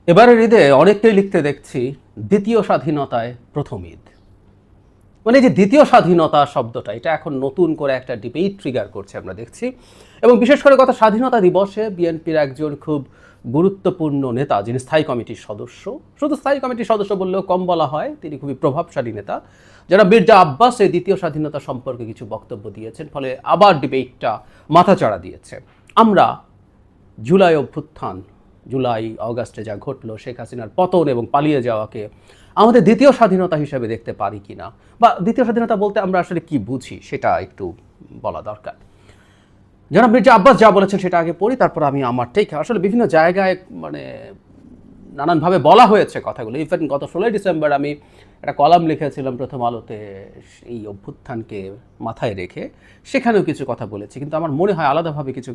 এবারের ঈদে অনেককেই লিখতে দেখছি দ্বিতীয় স্বাধীনতায় প্রথম ঈদ। মানে এই যে দ্বিতীয় স্বাধীনতা শব্দটা, এটা এখন নতুন করে একটা ডিবেট ট্রিগার করছে আমরা দেখছি। এবং বিশেষ করে গত স্বাধীনতা দিবসে বিএনপির একজন খুব গুরুত্বপূর্ণ নেতা, যিনি স্থায়ী কমিটির সদস্য, শুধু স্থায়ী কমিটির সদস্য বললেও কম বলা হয়, তিনি খুবই প্রভাবশালী নেতা, যারা মির্জা আব্বাস এই দ্বিতীয় স্বাধীনতা সম্পর্কে কিছু বক্তব্য দিয়েছেন, ফলে আবার ডিবেটটা মাথাচাড়া দিয়েছে। আমরা জুলাই অভ্যুত্থান, জুলাই অগাস্টে যা ঘটলো, শেখ হাসিনার পতন এবং পালিয়ে যাওয়াকে আমাদের দ্বিতীয় স্বাধীনতা হিসেবে দেখতে পারি কিনা, বা দ্বিতীয় স্বাধীনতা বলতে আমরা আসলে কি বুঝি সেটা একটু বলা দরকার। জনাব মির্জা আব্বাস যা বলেছেন সেটা আগে পড়ি, তারপর আমি আমার টেক। আসলে বিভিন্ন জায়গায় মানে নানানভাবে বলা হয়েছে কথাগুলো। ইনফ্যাক্ট গত 16ই ডিসেম্বর আমি একটা কলাম লিখেছিলাম প্রথম আলোতে এই অভ্যুত্থানকে মাথায় রেখে, সেখানেও কিছু কথা বলেছি, কিন্তু আমার মনে হয় আলাদাভাবে কিছু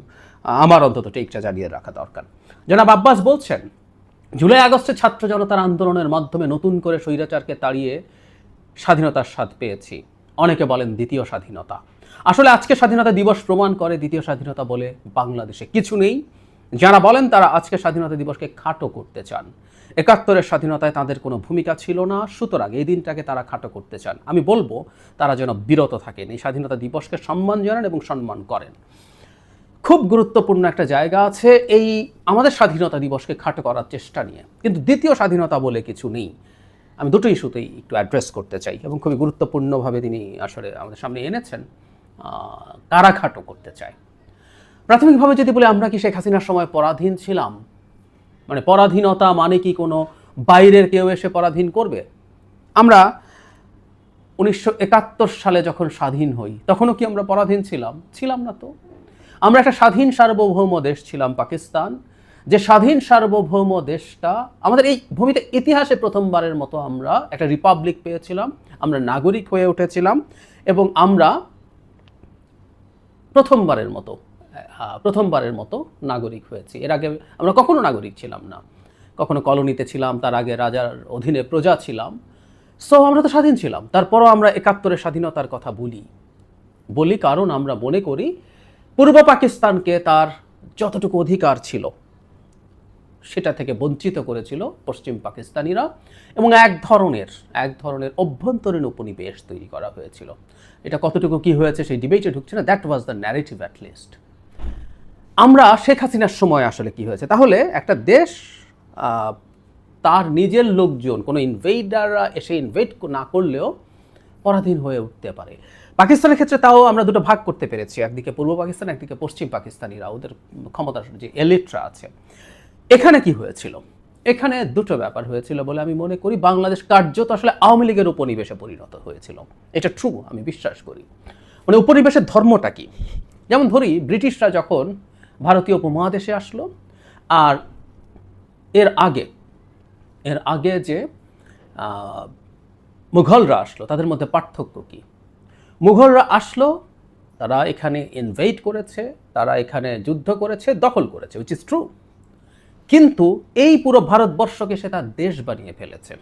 আমার অন্তত টেকটা জানিয়ে রাখা দরকার। জনাব আব্বাস বলছেন, জুলাই আগস্টে ছাত্র জনতার আন্দোলনের মাধ্যমে নতুন করে স্বৈরাচারকে তাড়িয়ে স্বাধীনতার স্বাদ পেয়েছি। অনেকে বলেন দ্বিতীয় স্বাধীনতা। আসলে আজকে স্বাধীনতা দিবস প্রমাণ করে দ্বিতীয় স্বাধীনতা বলে বাংলাদেশে কিছু নেই। যারা বলেন তারা আজকে স্বাধীনতা দিবসকে খাটো করতে চান। 71-এর স্বাধীনতায় তাদের কোনো ভূমিকা ছিল না, সুতরাং এই দিনটাকে তারা খাটো করতে চান। আমি বলবো তারা যেন বিরত থাকেন, এই স্বাধীনতা দিবসকে সম্মান জানান এবং সম্মান করেন। খুব গুরুত্বপূর্ণ একটা জায়গা আছে এই আমাদের স্বাধীনতা দিবসকে খাটো করার চেষ্টা নিয়ে, কিন্তু দ্বিতীয় স্বাধীনতা বলে কিছু নেই। আমি দুটো ইস্যুতেই একটু অ্যাড্রেস করতে চাই, এবং খুবই গুরুত্বপূর্ণভাবে তিনি আসলে আমাদের সামনে এনেছেন। কারা খাটো করতে চায়? প্রাথমিকভাবে যদি বলি, আমরা কি শেখ হাসিনার সময় পরাধীন ছিলাম? মানে পরাধীনতা মানে কি কোনো বাইরের কেউ এসে পরাধীন করবে? আমরা 1971 সালে যখন স্বাধীন হই, তখনও কি আমরা পরাধীন ছিলাম? ছিলাম না তো। আমরা একটা স্বাধীন সার্বভৌম দেশ ছিলাম, পাকিস্তান, যে স্বাধীন সার্বভৌম দেশটা আমাদের এই ভূমিতে ইতিহাসে প্রথমবারের মতো আমরা একটা রিপাবলিক পেয়েছিলাম, আমরা নাগরিক হয়ে উঠেছিলাম, এবং আমরা প্রথমবারের মতো নাগরিক হয়েছি। এর আগে আমরা কখনো নাগরিক ছিলাম না, কখনো কলোনিতে ছিলাম, তার আগে রাজার অধীনে প্রজা ছিলাম। সো আমরা তো স্বাধীন ছিলাম। তারপরও আমরা 71-এর স্বাধীনতার কথা বলি কারণ আমরা মনে করি পূর্ব পাকিস্তানকে তার যতটুকু অধিকার ছিল সেটা থেকে বঞ্চিত করেছিল পশ্চিম পাকিস্তানিরা, এবং এক ধরনের অভ্যন্তরীণ উপনিবেশ তৈরি করা হয়েছিল। এটা কতটুকু কি হয়েছে সেই ডিবেটে ঢুকছে না, that was the narrative at least. আমরা শেখ হাসিনার সময় আসলে কি হয়েছে, তাহলে একটা দেশ তার নিজের লোকজন, কোনো ইনভেডাররা এসে ইনভেড না করলেও পরাধীন হয়ে উঠতে পারে। পাকিস্তানের ক্ষেত্রে তাও আমরা দুটো ভাগ করতে পেরেছি, একদিকে পূর্ব পাকিস্তান, একদিকে পশ্চিম পাকিস্তানিরা, ওদের ক্ষমতার যে এলিটরা আছে। এখানে কি হয়েছিল? এখানে দুটো ব্যাপার হয়েছিল বলে আমি মনে করি। বাংলাদেশ কার্যত আসলে আওয়ামী লীগের উপনিবেশে পরিণত হয়েছিল, এটা ট্রু, আমি বিশ্বাস করি। মানে উপনিবেশের ধর্মটা কি? যেমন ধরি, ব্রিটিশরা যখন ভারতীয় উপমহাদেশে আসলো, আর এর আগে যে মুঘলরা আসলো, তাদের মধ্যে পার্থক্য কি? মুঘলরা আসলো, তারা এখানে ইনভেড করেছে, তারা এখানে যুদ্ধ করেছে, দখল করেছে, উইচ ইজ ট্রু। কিন্তু এই পুরো ভারতবর্ষকে সে তার দেশ বানিয়ে ফেলেছে।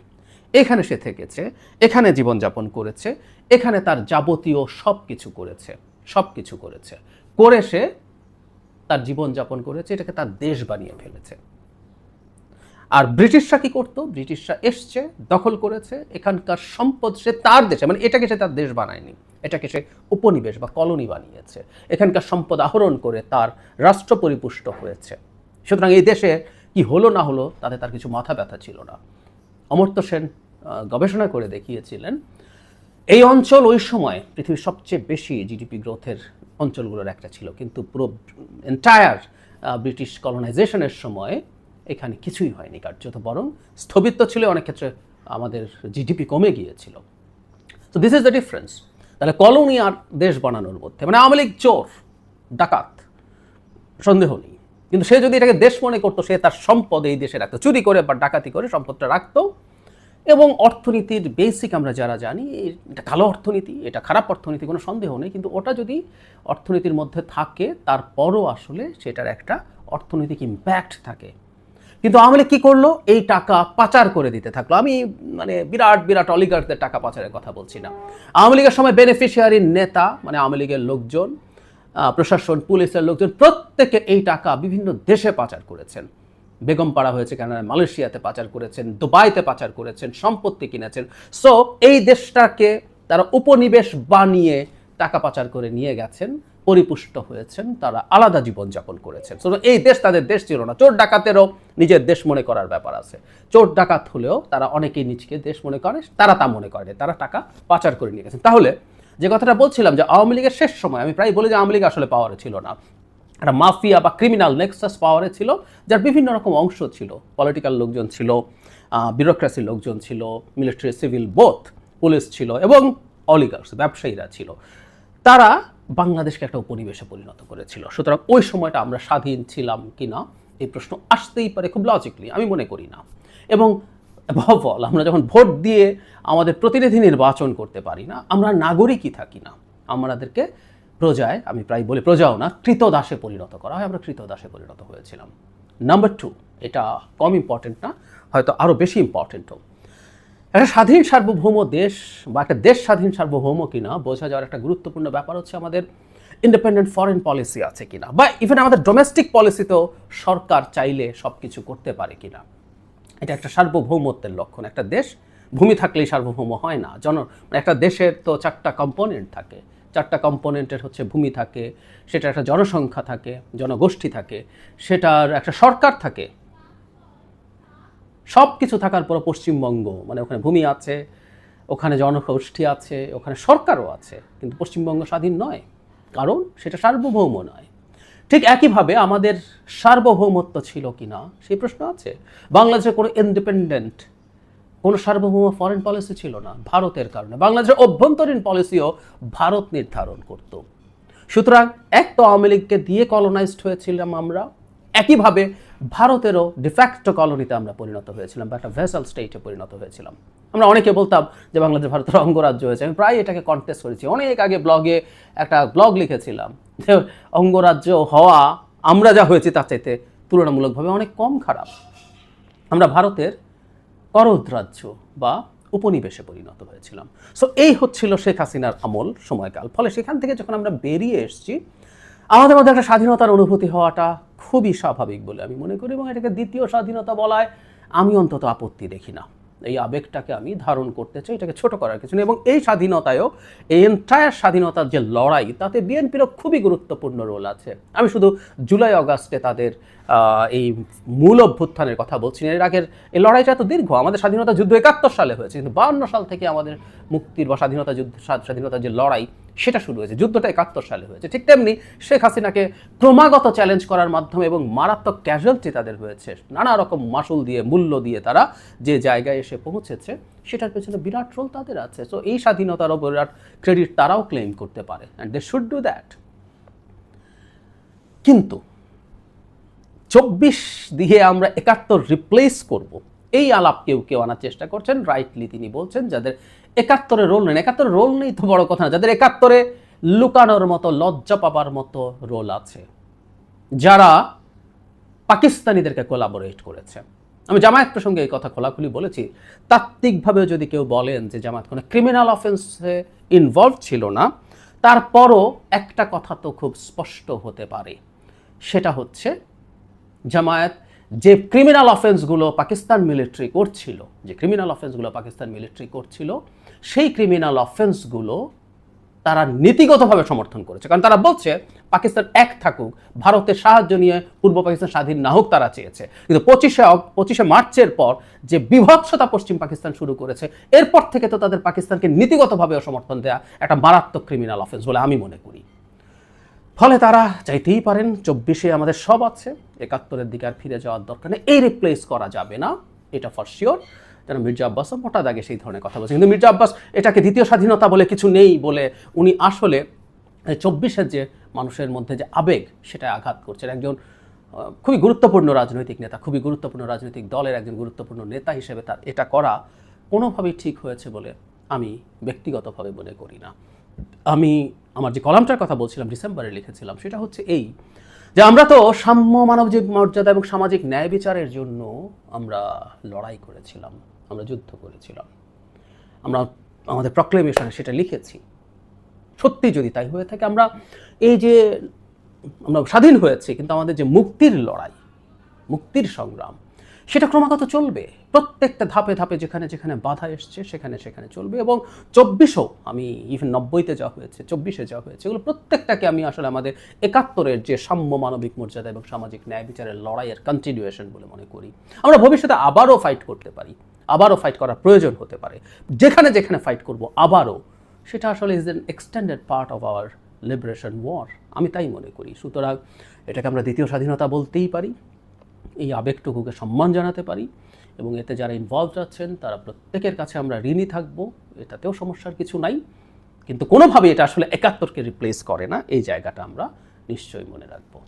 এখানে সে থেকেছে, এখানে জীবনযাপন করেছে, এখানে তার যাবতীয় সব কিছু করেছে, করে সে তার জীবনযাপন করেছে, এটাকে তার দেশ বানিয়ে ফেলেছে। আর ব্রিটিশরা কি করতো? ব্রিটিশরা এসছে, দখল করেছে, এখানকার সম্পদ সে তার দেশে, মানে এটাকে সে তার দেশ বানায়নি, এটাকে সে উপনিবেশ বা কলোনি বানিয়েছে। এখানকার সম্পদ আহরণ করে তার রাষ্ট্র পরিপুষ্ট হয়েছে। সুতরাং এই দেশে কি হলো না হলো তাতে তার কিছু মাথা ব্যথা ছিল না। অমর্ত্য সেন গবেষণা করে দেখিয়েছিলেন, এই অঞ্চল ওই সময় পৃথিবীর সবচেয়ে বেশি জিডিপি গ্রোথের অঞ্চলগুলোর একটা ছিল, কিন্তু পুরো এন্টায়ার ব্রিটিশ কলোনাইজেশনের সময় এখানে কিছুই হয়নি, কার্যত বরং স্থবিত ছিল, অনেক ক্ষেত্রে আমাদের জিডিপি কমে গিয়েছিল। So this is the difference. তাহলে কলোনি আর দেশ বানানোর মধ্যে, মানে আওয়ামী লীগ চোর ডাকাত, সন্দেহ নেই, কিন্তু সে যদি এটাকে দেশ মনে করতো, সে তার সম্পদ এই দেশে রাখতো, চুরি করে বা ডাকাতি করে সম্পদটা রাখতো। এবং অর্থনীতির বেসিক আমরা যারা জানি, এটা কালো অর্থনীতি, এটা খারাপ অর্থনীতি, কোনো সন্দেহ নেই, কিন্তু ওটা যদি অর্থনীতির মধ্যে থাকে তারপরও আসলে সেটার একটা অর্থনৈতিক ইম্প্যাক্ট থাকে। কিন্তু আওয়ামী লীগ কী করলো? এই টাকা পাচার করে দিতে থাকলো। আমি মানে বিরাট অলিগার্কদের টাকা পাচারের কথা বলছি না। আওয়ামী লীগের সময় বেনিফিশিয়ারির নেতা, মানে আওয়ামী লীগের লোকজন, প্রশাসন, পুলিশের লোকজন, প্রত্যেকে এই টাকা বিভিন্ন দেশে পাচার করেছেন। বেগমপাড়া হয়েছে কানাডা, মালয়েশিয়াতে পাচার করেছেন, দুবাইতে পাচার করেছেন, সম্পত্তি কিনেছেন। সো এই দেশটাকে তারা উপনিবেশ বানিয়ে টাকা পাচার করে নিয়ে গেছেন, পরিপুষ্ট হয়েছেন, তারা আলাদা জীবনযাপন করেছেন। সো এই দেশ তাদের দেশ ছিল না। চোর ডাকাতেরও নিজের দেশ মনে করার ব্যাপার আছে। চোর ডাকাত হলেও তারা অনেকেই নিজকে দেশ মনে করে, তারা তা মনে করে, তারা টাকা পাচার করে নিয়ে গেছেন। তাহলে যে কথাটা বলছিলাম যে আওয়ামী লীগের শেষ সময়, আমি প্রায় বলি যে আওয়ামী লীগ আসলে পাওয়ারে ছিল না, একটা মাফিয়া বা ক্রিমিনাল নেক্সাস পাওয়ারে ছিল, যার বিভিন্ন রকম অংশ ছিল। পলিটিক্যাল লোকজন ছিল, বিউরোক্রেসির লোকজন ছিল, মিলিটারি সিভিল বোথ, পুলিশ ছিল এবং অলিগার্স ব্যবসায়ীরা ছিল। তারা বাংলাদেশকে একটা উপনিবেশে পরিণত করেছিল। সুতরাং ওই সময়টা আমরা স্বাধীন ছিলাম কিনা এই প্রশ্ন আসতেই পারে খুব লজিকলি, আমি মনে করি না। এবং অল আমরা যখন ভোট দিয়ে আমাদের প্রতিনিধি নির্বাচন করতে পারি না, আমরা নাগরিকই থাকি না, আমাদেরকে প্রজায়, আমি প্রায় বলি প্রজাও না, কৃতদাসে পরিণত করা হয়। আমরা কৃতদাসে পরিণত হয়েছিলাম। নাম্বার 2, এটা কম ইম্পর্টেন্ট না, হয়তো আরও বেশি ইম্পর্টেন্টও। একটা স্বাধীন সার্বভৌম দেশ বা একটা দেশ স্বাধীন সার্বভৌম কিনা বোঝা যাওয়ার একটা গুরুত্বপূর্ণ ব্যাপার হচ্ছে আমাদের ইন্ডিপেন্ডেন্ট ফরেন পলিসি আছে কিনা, বা ইভেন আমাদের ডোমেস্টিক পলিসিতেও সরকার চাইলে সব কিছু করতে পারে কিনা। এটা একটা সার্বভৌমত্বের লক্ষণ। একটা দেশ ভূমি থাকলেই সার্বভৌম হয় না। একটা দেশের তো 4টা কম্পোনেন্ট থাকে। 4টা কম্পোনেন্টের হচ্ছে ভূমি থাকে, সেটার একটা জনসংখ্যা থাকে, জনগোষ্ঠী থাকে, সেটার একটা সরকার থাকে। সব কিছু থাকার পর পশ্চিমবঙ্গ, মানে ওখানে ভূমি আছে, ওখানে জনগোষ্ঠী আছে, ওখানে সরকারও আছে, কিন্তু পশ্চিমবঙ্গ স্বাধীন নয়, কারণ সেটা সার্বভৌম নয়। ঠিক একইভাবে আমাদের সার্বভৌমত্ব ছিল কিনা সেই প্রশ্ন আছে। বাংলাদেশের কোনো ইন্ডিপেন্ডেন্ট, কোনো সার্বভৌম ফরেন পলিসি ছিল না ভারতের কারণে। বাংলাদেশের অভ্যন্তরীণ পলিসিও ভারত নির্ধারণ করত। সুতরাং এক তো আওয়ামী লীগকে দিয়ে কলোনাইজড হয়েছিলাম আমরা, একইভাবে ভারতেরও ডিফ্যাক্টো কলোনিতে আমরা পরিণত হয়েছিলাম, বা একটা ভেসাল স্টেটে পরিণত হয়েছিলাম। আমরা অনেকে বলতাম যে বাংলাদেশ ভারতের অঙ্গরাজ্য হয়েছে। আমি প্রায় এটাকে কন্টেস্ট করেছি, অনেক আগে ব্লগে একটা ব্লগ লিখেছিলাম যে অঙ্গরাজ্য হওয়া আমরা যা হয়েছি তার চাইতে তুলনামূলকভাবে অনেক কম খারাপ। আমরা ভারতের করদ রাজ্য বা উপনিবেশে পরিণত হয়েছিলাম। সো এই হচ্ছিল শেখ হাসিনার আমল সময়কাল। ফলে সেখান থেকে যখন আমরা বেরিয়ে এসেছি, আমাদের মধ্যে একটা স্বাধীনতার অনুভূতি হওয়াটা খুবই স্বাভাবিক বলে আমি মনে করি, এবং এটাকে দ্বিতীয় স্বাধীনতা বলায় আমি অন্তত আপত্তি দেখি না। এই আবেগটাকে আমি ধারণ করতে চাই, এটাকে ছোট করার কিছু নেই। এবং এই স্বাধীনতায়ও, এই এন্টায়ার স্বাধীনতার যে লড়াই, তাতে বিএনপিরও খুবই গুরুত্বপূর্ণ রোল আছে। আমি শুধু জুলাই অগাস্টে তাদের এই মূল অভ্যুত্থানের কথা বলছি না। এর আগের এই লড়াইটা এত দীর্ঘ। আমাদের স্বাধীনতা যুদ্ধ 71 সালে হয়েছে, কিন্তু 52 সাল থেকে আমাদের মুক্তির বা স্বাধীনতার যে লড়াই সেটা শুরু হয়েছে। যুদ্ধটা 71 সালে হয়েছে। ঠিক তেমনি শেখ হাসিনাকে ক্রমাগত চ্যালেঞ্জ করার মাধ্যমে এবং মারাত্মক ক্যাজুয়ালিটি তাদের হয়েছে, নানা রকম মাসুল দিয়ে, মূল্য দিয়ে তারা যে জায়গায় এসে পৌঁছেছে, সেটার পেছনে বিরাট রোল তাদের আছে। সো এই স্বাধীনতারও বিরাট ক্রেডিট তারাও ক্লেম করতে পারে, and they should do that. কিন্তু 24 দিয়ে আমরা 71 রিপ্লেস করব, এই আলাপ কেউ কেউ আনার চেষ্টা করছেন। রাইটলি তিনি বলছেন যাদের 71-এ রোল নেই, 71-এ রোল নেই তো বড় কথা না, যাদের 71-এ লুকানোর মতো, লজ্জা পাবার মতো রোল আছে, যারা পাকিস্তানিদেরকে কোলাবোরেট করেছে। আমি জামায়াত প্রসঙ্গে এই কথা খোলাখুলি বলেছি। তাত্ত্বিকভাবেও যদি কেউ বলেন যে জামায়াত কোনো ক্রিমিনাল অফেন্সে ইনভলভ ছিল না, তারপরও একটা কথা তো খুব স্পষ্ট হতে পারে, সেটা হচ্ছে জামায়াত যে ক্রিমিনাল অফেন্সগুলো পাকিস্তান মিলিটারি করছিল, সেই ক্রিমিনাল অফেন্সগুলো তারা নীতিগতভাবে সমর্থন করেছে। কারণ তারা বলছে পাকিস্তান এক থাকুক, ভারতের সাহায্য নিয়ে পূর্ব পাকিস্তান স্বাধীন না হোক তারা চেয়েছে। কিন্তু 25শে মার্চের পর যে বিভৎসতা পশ্চিম পাকিস্তান শুরু করেছে, এরপর থেকে তো তাদের পাকিস্তানকে নীতিগতভাবে সমর্থন দেওয়া একটা মারাত্মক ক্রিমিনাল অফেন্স বলে আমি মনে করি। ফলে তারা চাইতেই পারেন 24-এ আমাদের সব আছে, 71-এর দিকে আর ফিরে যাওয়ার দরকার নেই, এই রিপ্লেস করা যাবে না, এটা ফর শিওর। যেন মির্জা আব্বাস মোটা দাগে সেই ধরনের কথা বলছে। কিন্তু মির্জা আব্বাস এটাকে দ্বিতীয় স্বাধীনতা বলে কিছু নেই বলে উনি আসলে 24-এর যে মানুষের মধ্যে যে আবেগ, সেটা আঘাত করছেন। একজন খুবই গুরুত্বপূর্ণ রাজনৈতিক নেতা, খুবই গুরুত্বপূর্ণ রাজনৈতিক দলের একজন গুরুত্বপূর্ণ নেতা হিসেবে তার এটা করা কোনোভাবেই ঠিক হয়েছে বলে আমি ব্যক্তিগতভাবে মনে করি না। আমি আমার যে কলামটার কথা বলছিলাম, ডিসেম্বরে লিখেছিলাম, সেটা হচ্ছে এই যে আমরা তো সাম্য, মানবিক মর্যাদা এবং সামাজিক ন্যায় বিচারের জন্য আমরা লড়াই করেছিলাম, আমরা যুদ্ধ করেছিলাম, আমরা আমাদের প্রক্লেমেশনে সেটা লিখেছি। সত্যি যদি তাই হয়ে থাকে, আমরা স্বাধীন হয়েছি, কিন্তু আমাদের যে মুক্তির লড়াই, মুক্তির সংগ্রাম, সেটা ক্রমাগত চলবে। প্রত্যেকটা ধাপে ধাপে যেখানে যেখানে বাধা এসছে সেখানে সেখানে চলবে। এবং ২৪ও, আমি ইভেন ৯০-তে যা হয়েছে, ২৪-এ যা হয়েছে, এগুলো প্রত্যেকটাকে আমি আসলে আমাদের ৭১-এর যে সাম্য মানবিক মর্যাদা এবং সামাজিক ন্যায় বিচারের লড়াইয়ের কন্টিনিউয়েশন বলে মনে করি। আমরা ভবিষ্যতে আবারও ফাইট করতে পারি, আবারও ফাইট করার প্রয়োজন হতে পারে। যেখানে যেখানে ফাইট করব আবারও, সেটা আসলে is an extended part of our liberation war, আমি তাই মনে করি। সুতরাং এটাকে আমরা দ্বিতীয় স্বাধীনতা বলতেই পারি, এই আবেগটুকুকে সম্মান জানাতে পারি, এবং এতে যারা ইনভলভড আছেন তারা প্রত্যেকের কাছে আমরা ঋণী থাকবো, এটাতেও সমস্যার কিছু নাই। কিন্তু কোনোভাবে এটা আসলে ৭১-কে রিপ্লেস করে না, এই জায়গাটা আমরা নিশ্চয়ই মনে রাখবো।